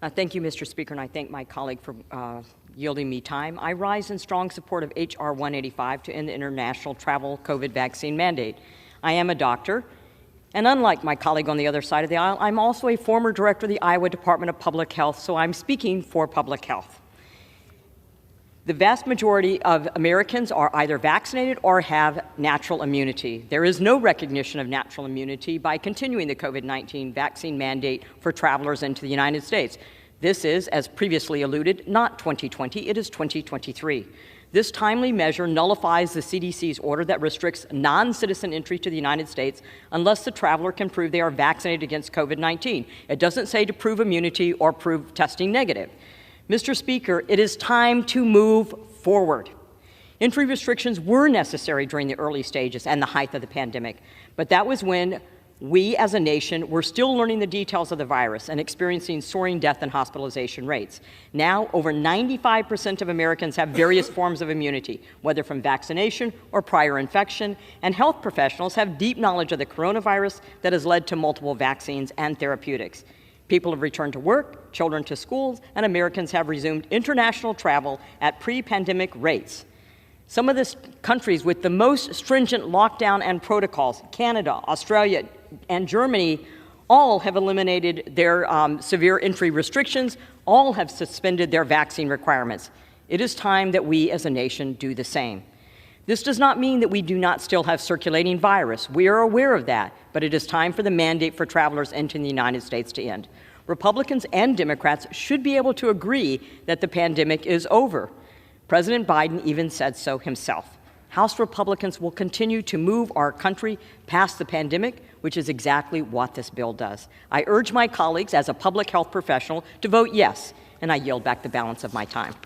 Thank you, Mr. Speaker, and I thank my colleague for yielding me time. I rise in strong support of H.R. 185 to end the international travel COVID vaccine mandate. I am a doctor, and unlike my colleague on the other side of the aisle, I'm also a former director of the Iowa Department of Public Health, so I'm speaking for public health. The vast majority of Americans are either vaccinated or have natural immunity. There is no recognition of natural immunity by continuing the COVID-19 vaccine mandate for travelers into the United States. This is, as previously alluded, not 2020, it is 2023. This timely measure nullifies the CDC's order that restricts non-citizen entry to the United States unless the traveler can prove they are vaccinated against COVID-19. It doesn't say to prove immunity or prove testing negative. Mr. Speaker, it is time to move forward. Entry restrictions were necessary during the early stages and the height of the pandemic, but that was when we as a nation were still learning the details of the virus and experiencing soaring death and hospitalization rates. Now, over 95% of Americans have various forms of immunity, whether from vaccination or prior infection, and health professionals have deep knowledge of the coronavirus that has led to multiple vaccines and therapeutics. People have returned to work, children to schools, and Americans have resumed international travel at pre-pandemic rates. Some of the countries with the most stringent lockdown and protocols, Canada, Australia, and Germany, all have eliminated their severe entry restrictions, all have suspended their vaccine requirements. It is time that we as a nation do the same. This does not mean that we do not still have circulating virus. We are aware of that, but it is time for the mandate for travelers entering the United States to end. Republicans and Democrats should be able to agree that the pandemic is over. President Biden even said so himself. House Republicans will continue to move our country past the pandemic, which is exactly what this bill does. I urge my colleagues as a public health professional to vote yes, and I yield back the balance of my time.